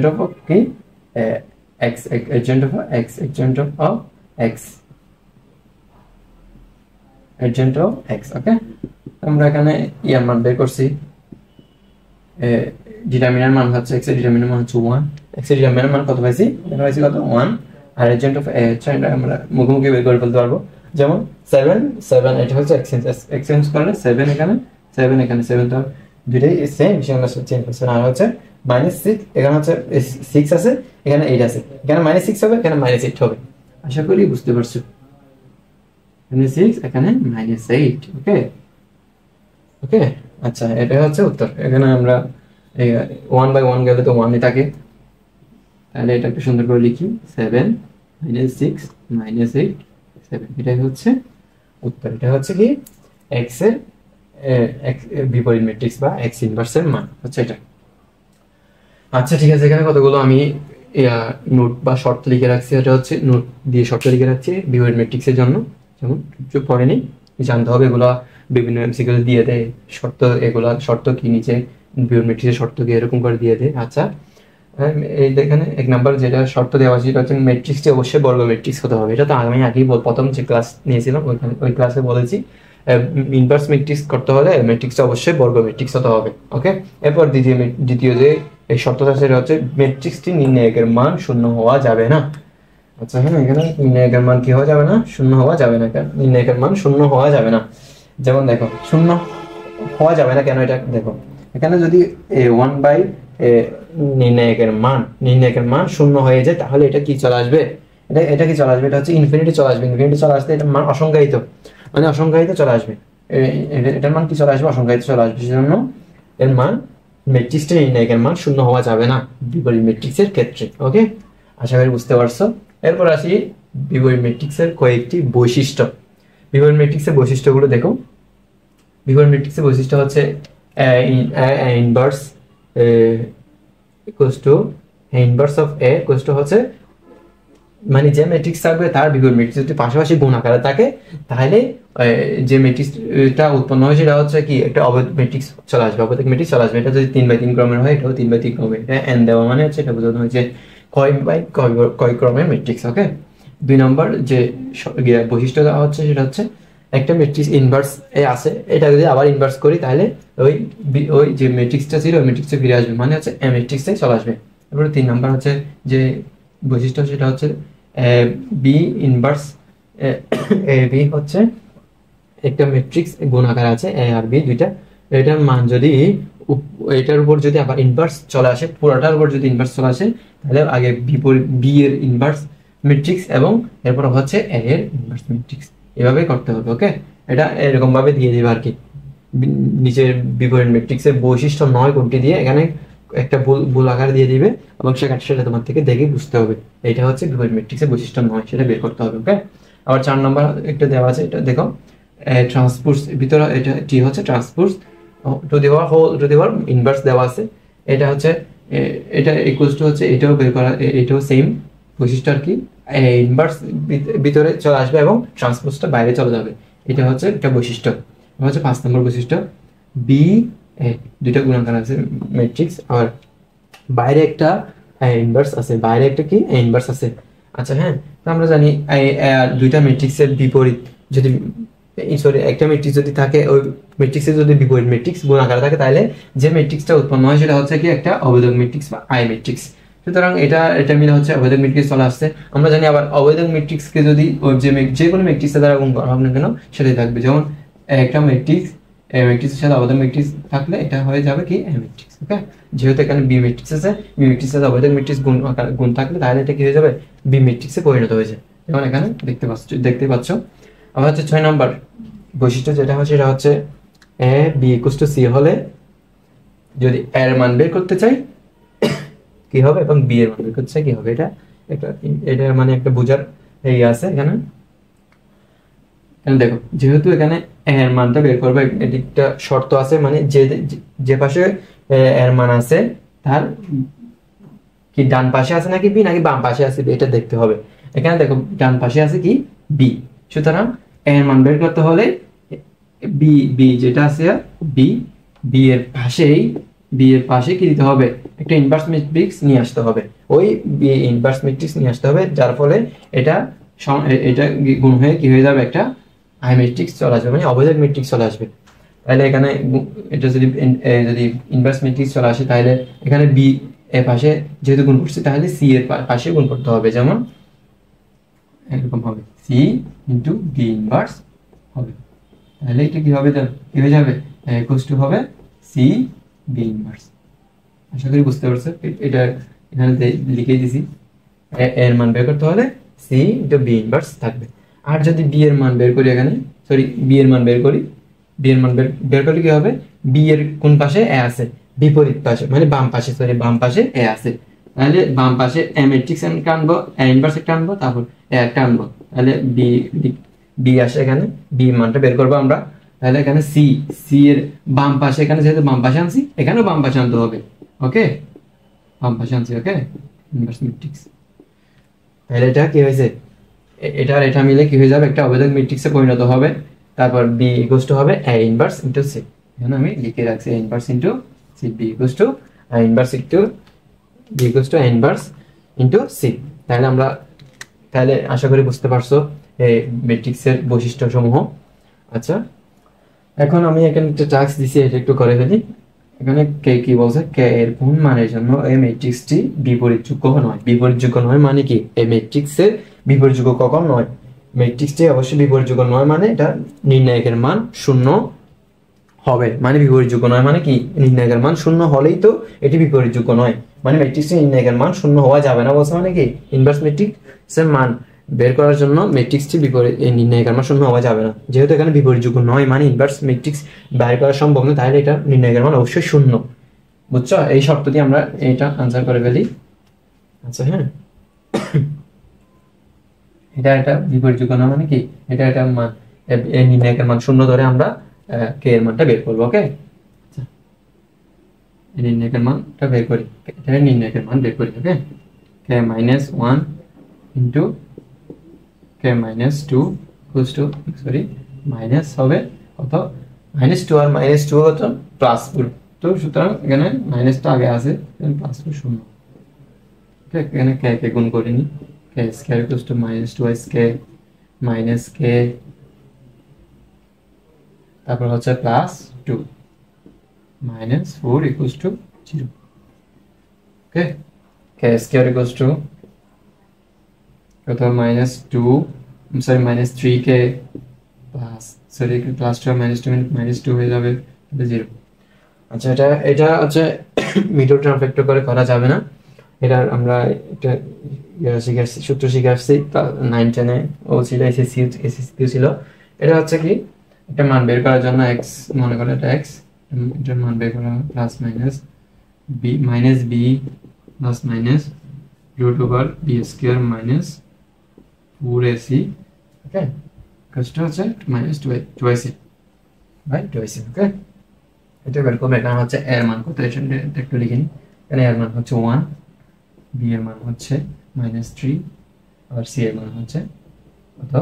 S1: অফ কি x, adjoint of x, adjoint of x, adjoint of x। ওকে, আমরা এখানে ইয়ার মান বের করছি, ডিটারমিনার মান হচ্ছে x এর ডিটারমিনার মান হচ্ছে 1, x এর ডিটারমিনার মান কত পাইছি, এটা পাইছি কত 1, আর adjoint of a হচ্ছে এটা আমরা মুখোমুখি বের করে ফেলতে পারবো। যেমন 7 এটা হচ্ছে এক্সচেঞ্জ করলে 7 এখানে 7 তো দুইটাই সেম, সেখানে চেঞ্জ করছে। আর হচ্ছে -6 এখানে হচ্ছে 6 আছে, এখানে 8 আছে, এখানে -6 হবে, এখানে -8 হবে। আশা করি বুঝতে পারছো, এখানে 6 এখানে -8। ওকে ওকে, আচ্ছা এটা হচ্ছে উত্তর। এখানে আমরা 1 বাই 1 গেলে তো 1ই থাকে, তাহলে এটা একটু সুন্দর করে লিখি 7 -6 -8 7, এটাই হচ্ছে উত্তর। এটা হচ্ছে কি x এর বিপরীত ম্যাট্রিক্স বা x ইনভার্সের মান হচ্ছে এটা। আচ্ছা ঠিক আছে, এখানে কতগুলো আমি নোট বা শর্ত লিখে রাখছি, এটা হচ্ছে নোট দিয়ে শর্ত লিখে রাখছি বিপরীত ম্যাট্রিক্সের জন্য। যেমন চুপ পড়েনি, জানতে হবে এগুলো বিভিন্ন এমসিকিউ দিয়ে দেয় শর্ত, এগুলা শর্ত কি নিচে বিপরীত ম্যাট্রিক্সের শর্ত কি এরকম করে দিয়ে দেয়। আচ্ছা এই এখানে 1 নাম্বার যেটা শর্ত দেওয়া আছে, এটা হচ্ছে ম্যাট্রিক্সটি অবশ্যই বর্গ ম্যাট্রিক্স হতে হবে। এটা তো আমি আগেই প্রথম যে ক্লাস নিয়েছিলাম ওই ক্লাসে বলেছি, ইনভার্স ম্যাট্রিক্স করতে হলে ম্যাট্রিক্সটা অবশ্যই বর্গ ম্যাট্রিক্স হতে হবে। ওকে, এরপর দ্বিতীয় যে এই শর্তটা সেটা হচ্ছে ম্যাট্রিক্সটি নির্ণায়কের মান শূন্য হওয়া যাবে না। আচ্ছা হ্যাঁ, এখানে নির্ণায়কের মান কি হওয়া যাবে না, শূন্য হওয়া যাবে না। কেন নির্ণায়কের মান শূন্য হওয়া যাবে না, যেমন দেখো শূন্য হওয়া যাবে না কেন, এটা দেখো এখানে যদি 1 বাই নির্ণায়কের মান শূন্য হয়ে যায়, তাহলে এটা কি চলে আসবে, এটা কি চলে আসবে, এটা হচ্ছে ইনফিনিটি চলে আসবে। ইনফিনিটি চলে আসলে এটার মান অসংজ্ঞায়িত, মানে অসংজ্ঞায়িত চলে আসবে, এটার মান কি চলে আসবে, অসংজ্ঞায়িত চলে আসবে। সেজন্য এর মান ম্যাট্রিক্সটা নির্ণায়কের মান শূন্য হওয়া যাবে না বিপরীত ম্যাট্রিক্সের ক্ষেত্রে। ওকে, আশা করি বুঝতে পারছো। এরপর আসি বিপরীত ম্যাট্রিক্সের কয়েকটি বৈশিষ্ট্য। বিপরীত ম্যাট্রিক্সের বৈশিষ্ট্যগুলো দেখো। বিপরীত ম্যাট্রিক্সের বৈশিষ্ট্য হচ্ছে inverse equals to inverse of A equals to হচ্ছে, মানে যে ম্যাট্রিক্স থাকবে তার বিপরীত ম্যাট্রিক্স যদি পাশাপাশি গুণ আকারে থাকে, তাহলে যে ম্যাট্রিক্সটা উৎপন্ন হয় সেটা হচ্ছে কি একটা অবৈধ ম্যাট্রিক্স চলে আসবে, অবৈধ ম্যাট্রিক্স চলে আসবে। এটা যদি 3 বাই 3 ক্রমের হয়, এটাও 3 বাই 3 ক্রমের। এটা n দেওয়া মানে হচ্ছে এটা বোঝানো হয়েছে কয় ক্রমের ম্যাট্রিক্স। ওকে, 2 নম্বর যে বৈশিষ্ট্য দেওয়া হচ্ছে সেটা হচ্ছে একটা ম্যাট্রিক্স ইনভার্স এ আছে, এটা যদি আবার ইনভার্স করি তাহলে ওই যে ম্যাট্রিক্সটা ছিল ওই ম্যাট্রিক্সে ফিরে আসবে, মানে হচ্ছে এ ম্যাট্রিক্সে চলে আসবে। তারপরে 3 নম্বর হচ্ছে যে বৈশিষ্ট্য সেটা হচ্ছে বি ইনভার্স এ বি হচ্ছে একটা ম্যাট্রিক্স গুণাকার আছে এ আর বি দুইটা, এটার মান যদি এটার উপর যদি আবার ইনভার্স চলে আসে, পুরোটার উপর যদি ইনভার্স চলে আসে, তাহলে আগে বিপরীত বি এর ইনভার্স ম্যাট্রিক্স এবং এরপর হচ্ছে এ এর ইনভার্স ম্যাট্রিক্স, এভাবে করতে হবে। ওকে, এটা এরকম ভাবে দিয়ে দিবে আর কি, নিচের বিপরীত ম্যাট্রিক্সের বৈশিষ্ট্য 9 কোনটি দিয়ে এখানে একটা ভুল আকার দিয়ে দিবে এবং সেটা তোমার থেকে দেখে বুঝতে হবে এটা হচ্ছে বিপরীত ম্যাট্রিক্সের বৈশিষ্ট্য 9, সেটা বের করতে হবে। ওকে, আবার 4 নম্বর একটা দেওয়া আছে, এটা দেখো ট্রান্সপোজ ভিতরে, এটা টি হচ্ছে transpose to the power inverse দেওয়া আছে, এটা হচ্ছে এটা ইকুয়ালস টু হচ্ছে এটাও বের করা, এটাও সেম বৈশিষ্ট্য আর কি, ইনভার্স ভিতরে চলে আসবে এবং ট্রান্সপোজটা বাইরে চলে যাবে, এটা হচ্ছে একটা বৈশিষ্ট্য। হচ্ছে 5 নম্বর বৈশিষ্ট্য, বি এ দুইটা গুণাকার আছে ম্যাট্রিক্স, আর বাইরে একটা ইনভার্স আছে, বাইরে একটা কি ইনভার্স আছে। আচ্ছা হ্যাঁ, তো আমরা জানি দুইটা ম্যাট্রিক্সের বিপরীত যদি সরি একটা ম্যাট্রিক্স যদি থাকে, ওই ম্যাট্রিক্সের যদি বিপরীত ম্যাট্রিক্স গুণাকার থাকে, তাহলে যে ম্যাট্রিক্সটা উৎপন্ন হয় সেটা হচ্ছে কি একটা অবৈধক ম্যাট্রিক্স বা আই ম্যাট্রিক্স। সুতরাং এটা মিলে হচ্ছে অবৈধক ম্যাট্রিক্স চলে আসছে। আমরা জানি আবার অবৈধক ম্যাট্রিক্সকে যদি যে কোনো ম্যাট্রিক্সের দ্বারা গুণ করা হোক না কেন সেটাই থাকবে, যেমন একটা ম্যাট্রিক্সের সাথে অবৈধক ম্যাট্রিক্স থাকলে এটা হয়ে যাবে কি এ ম্যাট্রিক্স। ওকে, যেহেতু এখানে বি ম্যাট্রিক্স আছে, বি ম্যাট্রিক্সের সাথে অবৈধক ম্যাট্রিক্স গুণ থাকলে তাহলে এটা কি হয়ে যাবে, বি ম্যাট্রিক্সে পরিণত হয়েছে, যেমন এখানে দেখতে পাচ্ছ। আবার হচ্ছে 6 নম্বর বৈশিষ্ট্য যেটা হচ্ছে, এটা হচ্ছে A B equals two C হলে যদি এর মান বের করতে চাই কি হবে এবং বি এর মান বের করতে চাই কি হবে, এটা মানে একটা বোঝার এই আছে এখানে। দেখো যেহেতু এখানে এর মানটা বের করবে, একটা শর্ত আছে, মানে যে পাশে এর মান আছে তার কি ডান পাশে আছে নাকি বি নাকি বাম পাশে আছে এটা দেখতে হবে। এখানে দেখো ডান পাশে আছে কি বি, সুতরাং এর মান বের করতে হলে বি যেটা আছে বি এর পাশে কি দিতে হবে, একটা ইনভার্স ম্যাট্রিক্স নিয়ে আসতে হবে, ওই বি ইনভার্স ম্যাট্রিক্স নিয়ে আসতে হবে, যার ফলে এটা গুণ হয়ে কি হয়ে যাবে, একটা আই ম্যাট্রিক্স চলে আসবে, মানে অবৈধক ম্যাট্রিক্স চলে আসবে। তাহলে এখানে এটা যদি ইনভার্স ম্যাট্রিক্স চলে আসে, তাহলে এখানে বি এর পাশে যেহেতু গুণ করছে, তাহলে সি এর পাশে গুণ করতে হবে, যেমন এরকম হবে সি ইন্টু বি ইনভার্স হবে, তাহলে এটা কি হবে, কি হয়ে যাবে ইকুয়ালস টু হবে সি বি ইনভার্স। আশা করি বুঝতে পারছো, এটা এখানে লিখে দিছি, এর মান বের করতে হলে সি ইন্টু বি ইনভার্স থাকবে। আর যদি বি এর মান বের করি, এখানে সরি বি এর মান বের করি, বি এর মান বের করলে কি হবে, বি এর কোন পাশে এ আছে, বিপরীত পাশে, মানে বাম পাশে এ আছে, তাহলে বাম পাশে এ ম্যাট্রিক্স একটা আনবো, এ ইনভার্স একটা আনবো, তারপর এ একটা আনবো, তাহলে বি আসে, এখানে বি মানটা বের করবো আমরা। তাহলে এখানে সি এর বাম পাশে, এখানে যেহেতু বাম পাশে আনছি এখানেও বাম পাশে আনতে হবে। ওকে, বাম পাশে আনছি। ওকে, ইনভার্স ম্যাট্রিক্স, তাহলে এটা কি হয়েছে, এটা মিলে কি হয়ে যাবে, একটা অবৈধক ম্যাট্রিক্সে পরিণত হবে। তারপর বি ইকুয়ালস টু হবে এ ইনভার্স ইনটু সি, এখানে আমি লিখে রাখছি A inverse into C, B equals to A inverse into C. তাহলে আশা করি বুঝতে পারছো এই ম্যাট্রিক্সের বৈশিষ্ট্য সমূহ। আচ্ছা, এখন আমি এখানে একটা টাস্ক দিছি, এটা একটু করে ফেলি। এখানে কে কি বলছে, কে এর কোন মানের জন্য এই ম্যাট্রিক্সটি বিপরীতযোগ্য নয় মানে কি, এই ম্যাট্রিক্সের বিপরীতযোগ্য কখন নয়, ম্যাট্রিক্সটি অবশ্যই বিপরীতযোগ্য নয়, মানে এটা নির্ণায়কের মান 0 হবে, মানে বিপরীতযোগ্য নয় মানে কি, নির্ণায়কের মান 0 হলেই তো এটি বিপরীতযোগ্য নয়, মানে ম্যাট্রিক্সটি নির্ণায়কের মান 0 হওয়া যাবে না বলছে, মানে কি ইনভার্স ম্যাট্রিক্সের মান বের করার জন্য ম্যাট্রিক্সটি নির্ণায়কের মান 0 হওয়া যাবে না, যেহেতু এখানে বিপরীতযোগ্য নয় মানে ইনভার্স ম্যাট্রিক্স বের করা সম্ভব না, তাহলে এটা নির্ণায়কের মান অবশ্যই 0। বুঝছো, এই শর্ত দিয়ে আমরা এটা আনসার করে ফেলি। আচ্ছা হ্যাঁ, এটা বিপরীতযোগ্য না মানে কি, এটা মান নির্ণায়কের মান 0 ধরে আমরা কে এর মানটা বের করবো। ওকে, নির্ণায়কের মানটা বের করি, এটা নির্ণায়কের মান বের করি। Okay, K minus 1 into K minus 2 equals to minus হবে কত, -2 আর -2 কত +4, তো সুতরাং এখানে মাইনাসটা আগে আছে, +4 0। ওকে, এখানে কে গুণ করিনি, কে স্কয়ার ইকুয়ালস টু -2 মাইনাস কে, তারপর হচ্ছে +2 -4 equals to 0। Okay, K square equals to কত, -3k -2 হয়ে যাবে 0। আচ্ছা, এটা হচ্ছে মিডল টার্ম ফ্যাক্টর করে করা যাবে না, এটার আমরা একটা শিখে আসছি, সূত্র শিখে আসছি 9-10-এ ও ছিল, এসএসসি ছিল। এটা হচ্ছে কি, একটা মান বের করার জন্য এক্স, মনে করো এটা এক্স, এটার মান বের করা plus minus b plus minus root over b square minus 4ac, okay, কাজটা হচ্ছে মাইনাস 2ac বাই 2ac, ওকে। এটা বের করবে, এটা হচ্ছে এর মান কত, এটা একটু লিখে নিই। এখানে এর মান হচ্ছে 1, বি এর মান হচ্ছে -3, আর সি এর মান হচ্ছে কত,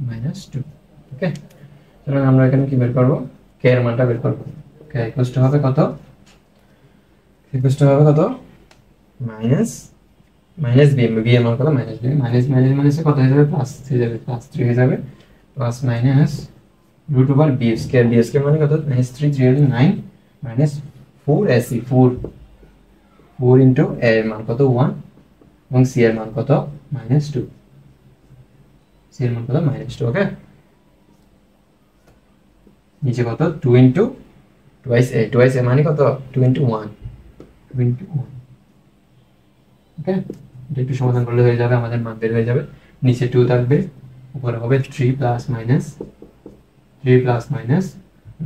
S1: -2, ওকে। সুতরাং আমরা এখানে কি বের করবো, কে এর মানটা বের করবো। কে ইকুয়াল টু হবে কত, মাইনাস বি এর মান কত, -b, মাইনাস কত হয়ে যাবে, প্লাস হয়ে যাবে, +3 হয়ে যাবে, plus minus root over b square মানে কত, -3, 3 হলে 9, মাইনাস 4ac, 4 ইন্টু এ এর মান কত 1, এবং সি এর মান কত -2, সি এর মান কত -2, ওকে। নিচে কত 2 ইন্টু টুয়াইস এ মানে কত 2 ইন্টু 1, ওকে। এটা একটু সমাধান করলে হয়ে যাবে, আমাদের মান বের হয়ে যাবে। নিচে 2 থাকবে, উপরে হবে 3 প্লাস মাইনাস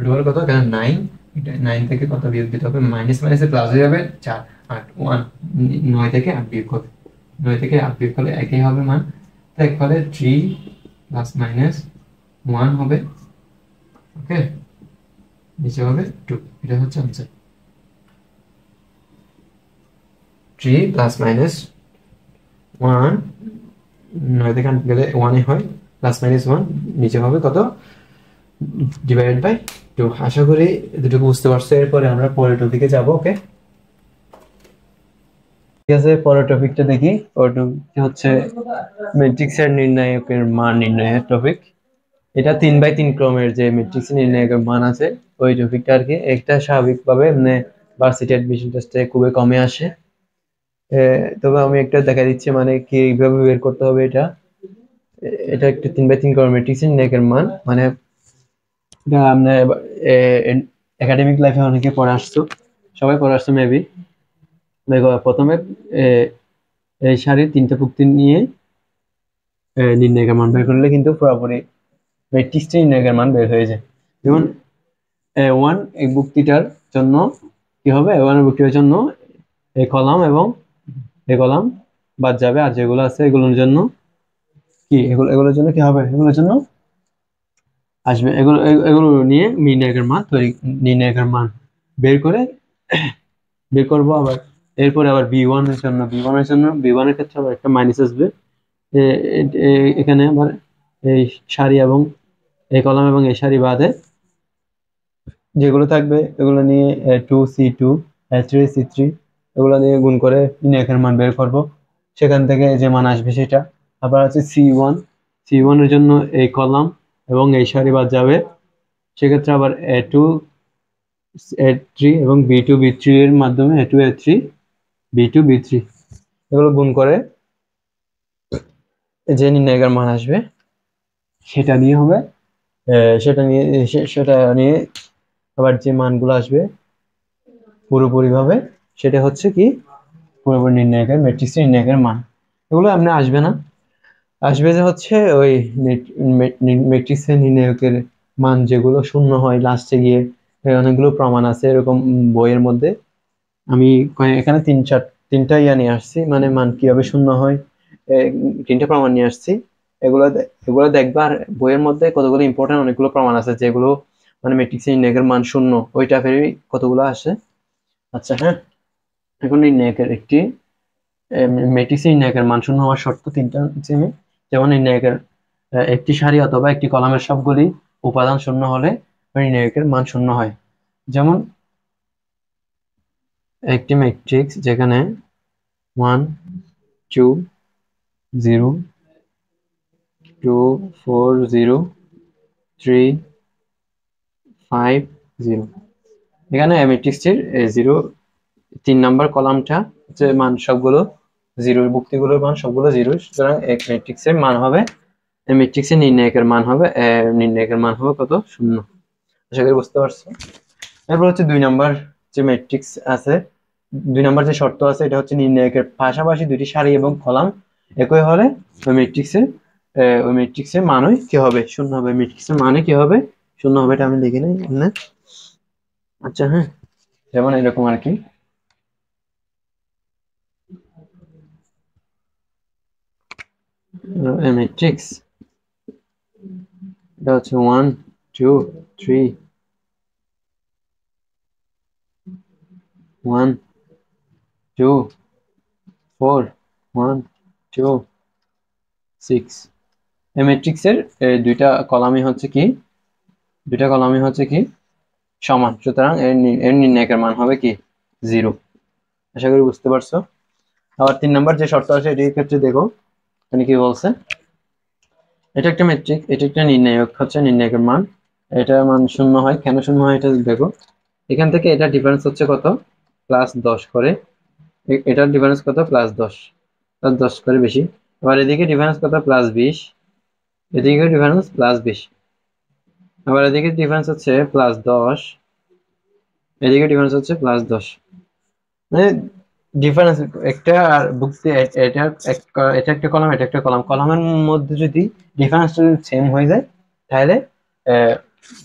S1: রুট ওভার কত, এখানে 9, এটা 9 থেকে কত বিয়োগ দিতে হবে, মাইনাস মাইনাসে প্লাস হয়ে যাবে 4, 8, 1, 9 থেকে 8 বিয়োগ হবে, 9 থেকে 8 বিয়োগ করলে একই হবে মান, তাই ফলে 3 প্লাস মাইনাস 1 হবে, ওকে। নিচে হবে 2, এটা হচ্ছে আনসার। 3 প্লাস মাইনাস 1, 9 থেকে 8 গেলে 1 এ হয়, প্লাস মাইনাস 1, নিচে হবে কত, ডিভাইডেড বাই 2। আশা করি দুটোকে বুঝতে পারছো। এরপরে আমরা পরের টপিকে যাব, ওকে। ঠিক আছে, পরের টপিকটা দেখি। পরের টপিক হচ্ছে ম্যাট্রিক্সের নির্ণায়কের মান নির্ণয়ের টপিক। এটা 3/3 ক্রমের যে ম্যাট্রিক্স নির্ণায়কের মান আছে ওই টপিকটা আর কি। একটা স্বাভাবিকভাবে মানে ভার্সিটি অ্যাডমিশন টেস্টে খুবই কমে আসে, তবে আমি একটা দেখা দিচ্ছি মানে কিভাবে বের করতে হবে এটা। এটা একটা 3/3 ক্রমের ম্যাট্রিক্স নির্ণায়কের মান, মানে এটা আমরা একাডেমিক লাইফে অনেকে পড়ে আসছো, সবাই পড়ে আসছো মেবি। দেখো প্রথমে এই সারির 3টা যুক্তি নিয়ে নির্ণায়কের মান বের করলে কিন্তু পুরোপুরি ম্যাট্রিক্সটা নির্ণায়কের মান বের হয়ে যায়। যেমন A1 এই যুক্তিটার জন্য কি হবে, A1 এর যুক্তিটার জন্য এই কলাম এবং এই কলাম বাদ যাবে, আর যেগুলো আছে এগুলোর জন্য কি, এগুলোর জন্য কি হবে, এগুলোর জন্য আসবে। এগুলো নিয়ে নির্ণায়কের মান বের করবো। আবার এরপরে আবার B1 এর জন্য, B1 এর ক্ষেত্রে আবার একটা মাইনাস আসবে। এখানে আবার এই সারি এবং এই কলাম এবং এই সারি বাদে যেগুলো থাকবে এগুলো নিয়ে A2 C2 A3 C3 এগুলো নিয়ে গুণ করে নির্ণায়কের মান বের করব। সেখান থেকে যে মান আসবে সেটা। আবার আছে C1 এর জন্য এই কলাম এবং এই সারি বাদ যাবে, সেক্ষেত্রে আবার A2 A3 এবং B2 B3 এর মাধ্যমে A2 A3 B2 B3 এগুলো গুণ করে যে নির্ণায়কের মান আসবে সেটা নিয়ে হবে, সেটা নিয়ে আবার যে মানগুলো আসবে পুরোপুরি ভাবে সেটা হচ্ছে কি পুরোপুরি নির্ণায়কের ম্যাট্রিক্স নির্ণায়কের মান। এগুলো এমনি আসবে না, আসবে যে হচ্ছে ওই ম্যাট্রিক্সের নির্ণায়কের মান যেগুলো শূন্য হয় লাস্টে গিয়ে। অনেকগুলো প্রমাণ আছে এরকম বইয়ের মধ্যে। আমি এখানে তিনটা নিয়ে আসছি, মানে মান কিভাবে শূন্য হয়, 3টা প্রমাণ নিয়ে আসছি। এগুলো দেখবা, আর বইয়ের মধ্যে কতগুলো ইম্পর্টেন্ট অনেকগুলো প্রমাণ আছে যেগুলো মানে ম্যাট্রিক্সের নির্ণায়কের মান শূন্য, ওই টাইপেরই কতগুলো আসে। আচ্ছা হ্যাঁ, এখন নির্ণায়কের ম্যাট্রিক্সের নির্ণায়কের মান শূন্য হওয়ার শর্ত 3টা হচ্ছে, যেমন নির্ণায়কের একটি সারি অথবা একটি কলামের সবগুলি উপাদান শূন্য হলে নির্ণায়কের মান শূন্য হয়। যেমন একটি ম্যাট্রিক্স যেখানে 1 2 0 2 4 0 3 5 0, এখানে ম্যাট্রিক্সটির 3 নাম্বার কলামটা হচ্ছে মান সবগুলো জিরো, যুক্তিগুলোর মান সবগুলো জিরো, সুতরাং এক ম্যাট্রিক্সের মান হবে, ম্যাট্রিক্সের নির্ণায়কের মান হবে কত, শূন্য। আশা করি বুঝতে পারছো। এরপর হচ্ছে 2 নাম্বার যে ম্যাট্রিক্স আছে
S2: 2 নম্বর যে শর্ত আছে এটা হচ্ছে নির্ণায়কের পাশাপাশি দুটি সারি এবং কলাম একই হলে ওই ম্যাট্রিক্সের মানই কি হবে, শূন্য হবে। ম্যাট্রিক্সের মানে কি হবে, শূন্য হবে। এটা আমি লিখে নিই এখানে। আচ্ছা হ্যাঁ, যেমন এরকম আর কি। ম্যাট্রিক্স এটা হচ্ছে 1 2 3 1 2 4 1 2 6। এই ম্যাট্রিক্সের দুইটা কলামই হচ্ছে কি সমান, সুতরাং এর নির্ণায়কের মান হবে কি 0। আশা করি বুঝতে পারছো। আবার 3 নম্বর যে শর্ত আছে এটির ক্ষেত্রে দেখো এখানে কি বলছে। এটা একটা ম্যাট্রিক্স, এটা একটা নির্ণায়ক হচ্ছে নির্ণায়কের মান, এটা মান শূন্য হয়। কেন শূন্য হয় এটা দেখো। এখান থেকে এটা ডিফারেন্স হচ্ছে কত, +10 করে। এটার ডিফারেন্স কত, +10, +10 করে বেশি। আবার এদিকে ডিফারেন্স কত, +20, এদিকে ডিফারেন্স +20। আবার এদিকে ডিফারেন্স হচ্ছে +10, এদিকে ডিফারেন্স হচ্ছে +10। মানে ডিফারেন্স একটা আর বুঝতে, এটা একটা কলাম, এটা একটা কলাম, কলামের মধ্যে যদি ডিফারেন্স সেম হয়ে যায় তাহলে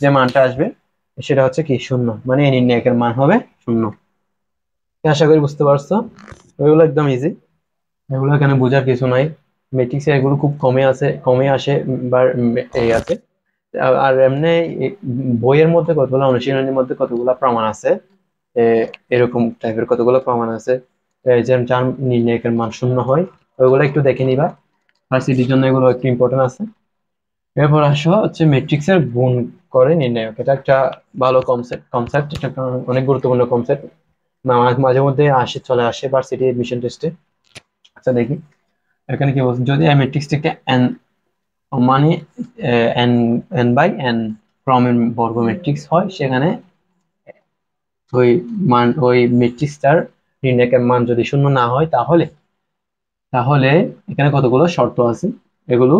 S2: যে মানটা আসবে সেটা হচ্ছে কি শূন্য, মানে এই নির্ণায়কের মান হবে শূন্য। আশা করি বুঝতে পারছো। এগুলো একদম ইজি, এগুলো এখানে বোঝার কিছু নাই। ম্যাট্রিক্সে এগুলো খুব কমে আসে বা এই আছে। আর এমনি বইয়ের মধ্যে কতগুলো, অনুশীলনের মধ্যে কতগুলো প্রমাণ আছে, এরকম টাইপের কতগুলো প্রমাণ আছে যে যার নির্ণায়কের মান শূন্য হয়, ওইগুলো একটু দেখে নিবা। ভার্সিটির জন্য এগুলো একটু ইম্পর্টেন্ট আছে। এরপর আসো হচ্ছে ম্যাট্রিক্সের গুণ করে নির্ণায়ক। এটা একটা ভালো কনসেপ্ট, এটা একটা অনেক গুরুত্বপূর্ণ কনসেপ্ট। মাঝে মধ্যে চলে আসে ভার্সিটি এডমিশন টেস্টে। আচ্ছা দেখি এখানে কি বলছে। যদি এই ম্যাট্রিক্সটিকে n মানে n/n ক্রমের বর্গ ম্যাট্রিক্স হয়, সেখানে ওই ম্যাট্রিক্সটার নির্ণায়কের মান যদি শূন্য না হয় তাহলে তাহলে এখানে কতগুলো শর্ত আছে, এগুলো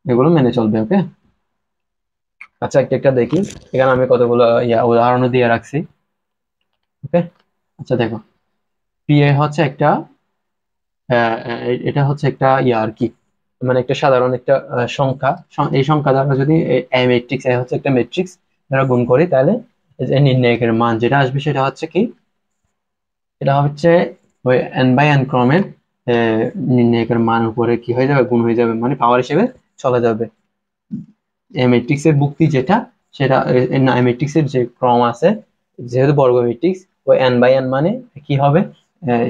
S2: এগুলো মেনে চলবে। ওকে, আচ্ছা একটা একটা দেখি। এখানে আমি কতগুলো উদাহরণ দিয়ে রাখছি। ওকে, আচ্ছা দেখো, পি এ হচ্ছে একটা এটা হচ্ছে একটা আর কি, মানে একটা সাধারণ একটা সংখ্যা। এই সংখ্যা দ্বারা যদি ম্যাট্রিক্স এ হচ্ছে একটা ম্যাট্রিক্স দ্বারা গুণ করি, তাহলে এই যে নির্ণায়কের মান যেটা আসবে সেটা হচ্ছে কি, এটা হচ্ছে ওই n/n ক্রমের নির্ণায়কের মান উপরে কি হয়ে যাবে, গুণ হয়ে যাবে, মানে পাওয়ার হিসেবে চলে যাবে। ম্যাট্রিক্স এর যুক্তি যেটা, সেটা ম্যাট্রিক্স এর যে ক্রম আছে, যেহেতু বর্গ ম্যাট্রিক্স, ওই n/n মানে কি হবে,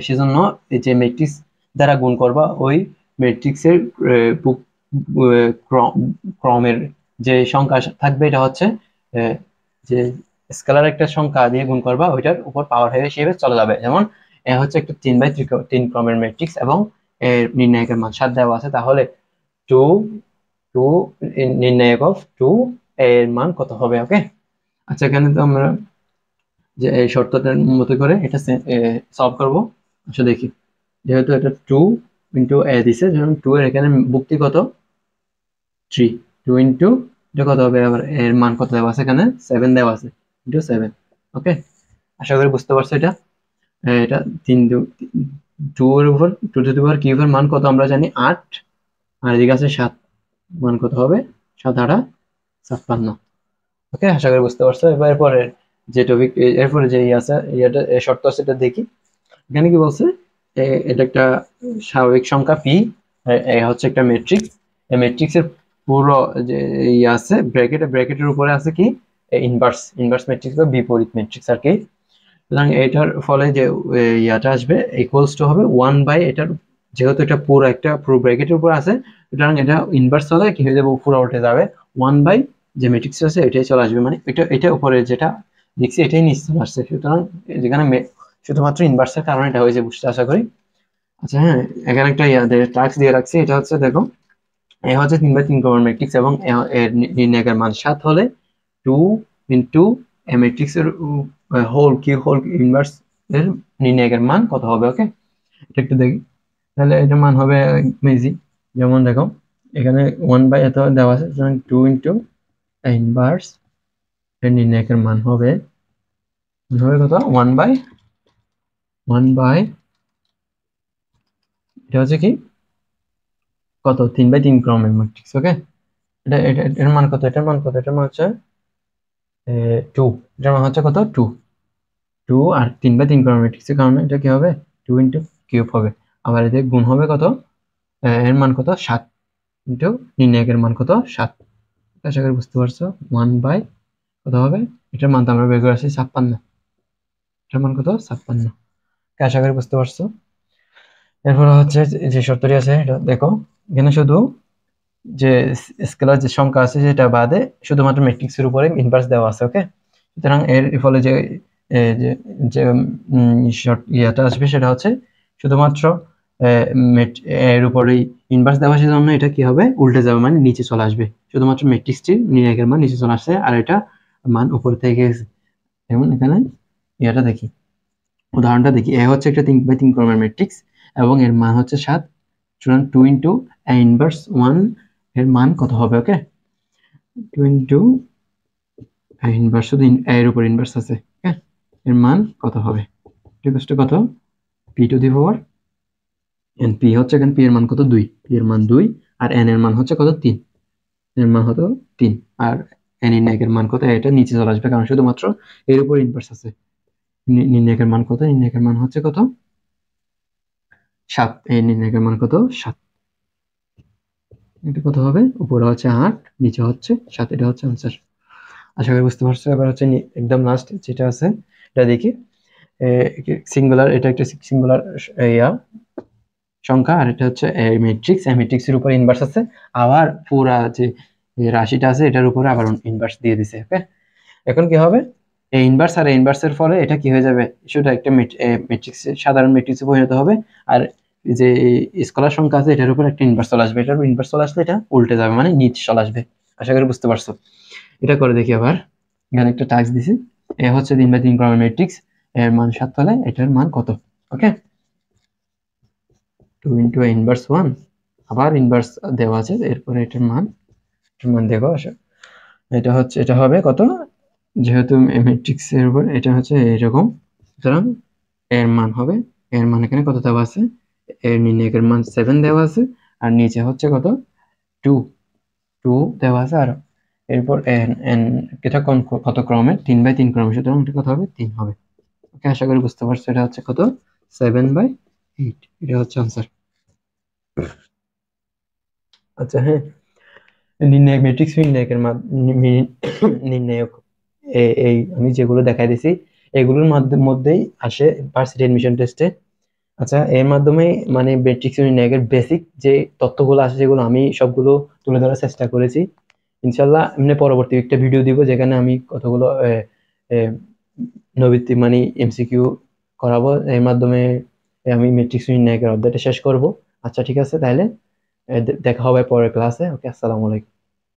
S2: সেজন্য এই যে ম্যাট্রিক্স দ্বারা গুণ করবা ওই ম্যাট্রিক্স এর ক্রমের যে সংখ্যা থাকবে, এটা হচ্ছে যে স্কেলার একটা সংখ্যা দিয়ে গুণ করবা, ওইটার উপর পাওয়ার হিসেবে চলে যাবে। যেমন হচ্ছে একটা 3/3 ক্রমের ম্যাট্রিক্স এবং এর নির্ণায়কের মান 7 দেওয়া আছে, তাহলে 2 2 নির্ণায়ক অফ 2 এর মান কত হবে। ওকে, আচ্ছা এখানে তো আমরা যে এই শর্তটার মতো করে এটা সলভ করব। আচ্ছা দেখি, যেহেতু এটা 2 ইন্টু এ দিছে, যেমন 2 এর এখানে ভুক্তি কত 3, 2 ইন্টু এটা কত হবে, আবার এর মান কত দেওয়া আছে, এখানে 7 দেওয়া আছে, ইন্টু 7। ওকে, আশা করি বুঝতে পারছো। এটা এটা 2 এর উপর 2 টু দি পাওয়ার কিউবের মান কত আমরা জানি 8, আর এদিকে আছে 7, মান কত হবে 7 8 56। ওকে, আশা করি বুঝতে পারছো। এবার এরপরে যে টপিক, এরপরে যে আছে শর্ত আছে, এটা দেখি। এখানে কি বলছে, এটা একটা স্বাভাবিক সংখ্যা পি, হচ্ছে একটা ম্যাট্রিক্স। এই ম্যাট্রিক্সের পুরো যে আছে ব্র্যাকেটের উপরে আছে কি ইনভার্স ম্যাট্রিক্স বা বিপরীত ম্যাট্রিক্স আর কি। সুতরাং এটার ফলে যে ইয়াটা আসবে ইকুয়ালস টু হবে 1 বাই এটার, যেহেতু এটা পুরো ব্র্যাকেটের উপর আছে, সুতরাং এটা ইনভার্স হলে কি হয়ে যাবে, উপরে উঠে যাবে 1 বাই যে ম্যাট্রিক্স আছে এটাই চলে আসবে, মানে এটা উপরে যেটা দেখছি এটাই নিচে চলে আসছে। সুতরাং যেখানে শুধুমাত্র ইনভার্সের কারণে এটা হয়েছে, বুঝতে আশা করি। আচ্ছা হ্যাঁ, এখানে একটা টাস্ক দিয়ে রাখছি। এটা হচ্ছে দেখো, এ হচ্ছে 3/3 ক্রমের ম্যাট্রিক্স এবং এর নির্ণায়কের মান 7 হলে 2 ইন্টু ম্যাট্রিক্স এর হোল ইনভার্স এর নির্ণায়কের মান কত হবে। ওকে, এটা একটু দেখি, তাহলে এটা মান হবে ইজি। যেমন দেখো এখানে 1 বাই এত দেওয়া আছে, সুতরাং 2 ইন্টু ইনভার্স এর নির্ণায়কের মান হবে কত, 1/2 1 বাই এটা হচ্ছে কি কত 3 বাই 3 ক্রমের ম্যাট্রিক্স। ওকে, এর মান কত, এটার মান কত, এটার মান হচ্ছে 2, এটার মান হচ্ছে কত 2, 2 আর 3 বাই 3 ক্রমের ম্যাট্রিক্সের কারণে এটা কি হবে 2 ইন্টু কিউব হবে। আবার এদের গুণ হবে কত, এর মান কত 7 ইন্টু নির্ণায়কের মান কত 7। আশা করি বুঝতে পারছো। 1 বাই কত হবে, এটার মান তো আমরা বের করে আসছি 56, এটার মান কত 56। আশা করি বুঝতে পারছো। এরপর হচ্ছে যে শর্তটি আছে এটা দেখো, এখানে শুধু যে স্কেলার যে সংখ্যা আছে সেটা বাদে শুধুমাত্র ম্যাট্রিক্সের উপরে ইনভার্স দেওয়া আছে। ওকে, সুতরাং এর ফলে যে যে যে ইয়াটা আসবে সেটা হচ্ছে শুধুমাত্র এর উপরেই ইনভার্স দেওয়া আছে জন্য এটা কি হবে উল্টে যাবে, মানে নিচে চলে আসবে। শুধুমাত্র ম্যাট্রিক্সটির নির্ণায়কের মান নিচে চলে আসছে আর এটা মান উপরে থেকে গেছে। যেমন এখানে ইয়াটা দেখি, উদাহরণটা দেখি, এ হচ্ছে একটা 3 বাই 3 ক্রমের ম্যাট্রিক্স এবং এর মান হচ্ছে 7, সুতরাং 2 ইন্টু ইনভার্স 1 এর মান কত হবে। ওকে, 2 ইন্টু ইনভার্স, শুধু এর উপর ইনভার্স আছে। ওকে, এর মান কত হবে, কত P to the power N. P হচ্ছে এখানে পি এর মান কত 2, পি এর মান 2 আর এন এর মান হচ্ছে কত 3, এর মান হতো 3 আর এন নির্ণায়কের মান কত, এটা নিচে চলে আসবে কারণ শুধুমাত্র এর উপর ইনভার্স আছে। নির্ণায়কের মান কত, নির্ণায়কের মান হচ্ছে কত 7, এই নির্ণায়কের মান কত 7। এটা কত হবে, উপরে হচ্ছে 8 নিচে হচ্ছে 7, এটা হচ্ছে আনসার। আশা করি বুঝতে পারছো। এবার হচ্ছে একদম লাস্ট যেটা আছে এটা দেখি, সিঙ্গুলার, এটা একটা সিঙ্গুলার ইয়া সংখ্যা আর এটা হচ্ছে ম্যাট্রিক্স, এই ম্যাট্রিক্সের উপর ইনভার্স আছে, আবার পুরা যে রাশিটা আছে এটার উপরে আবার ইনভার্স দিয়ে দিছে। ওকে, এখন কি হবে, এই ইনভার্স আর ইনভার্সের ফলে এটা কি হয়ে যাবে, সেটা একটা ম্যাট্রিক্স, সাধারণ ম্যাট্রিক্সে পরিণত হবে। আর যে স্কলার সংখ্যা আছে এটার উপর একটা ইনভার্স চলে আসবে, এটার ইনভার্স চলে আসলে এটা উল্টে যাবে, মানে নিচে চলে আসবে। আশা করি বুঝতে পারছো। এটা করে দেখি আবার, এখানে একটা টাস্ক দিছি, এ হচ্ছে 3 বাই 3 ক্রমের ম্যাট্রিক্স, এর মান 7 হলে এটার মান কত। ওকে, 2 ইন্টু ইনভার্স 1, আবার ইনভার্স দেওয়া আছে, এরপরে এটার মান দেখো। এটা হচ্ছে, এটা হবে কত, যেহেতু ম্যাট্রিক্স এর উপর এটা হচ্ছে এরকম, সুতরাং এর মান হবে, এর মান এখানে কত দেওয়া আছে, এর নির্ণায়কের মান 7 দেওয়া আছে আর নিচে হচ্ছে কত 2, 2 দেওয়া আছে। আর এরপর এন এন এটা কত ক্রমের, 3 বাই 3 ক্রমের, সুতরাং এটা কত হবে 3 হবে। ওকে, আশা করি বুঝতে পারছো। এটা হচ্ছে কত 7/8, এটা হচ্ছে আনসার। আচ্ছা হ্যাঁ, নির্ণায়ক ম্যাট্রিক্স নির্ণায়কের নির্ণায়ক এই আমি যেগুলো দেখাই দিছি এগুলোর মধ্যেই আসে ভার্সিটি এডমিশন টেস্টে। আচ্ছা, এর মাধ্যমে মানে ম্যাট্রিক্স নির্ণায়কের বেসিক যে তথ্যগুলো আছে সেগুলো আমি সবগুলো তুলে ধরার চেষ্টা করেছি। ইনশাল্লাহ এমনি পরবর্তী একটা ভিডিও দিব যেখানে আমি কতগুলো নৈবিত্তিক মানে এমসিকিউ করাবো, এর মাধ্যমে আমি ম্যাট্রিক্স নির্ণায়কের অধ্যায়টা শেষ করব। আচ্ছা ঠিক আছে, তাহলে দেখা হবে পরের ক্লাসে। ওকে, আসসালামু আলাইকুম।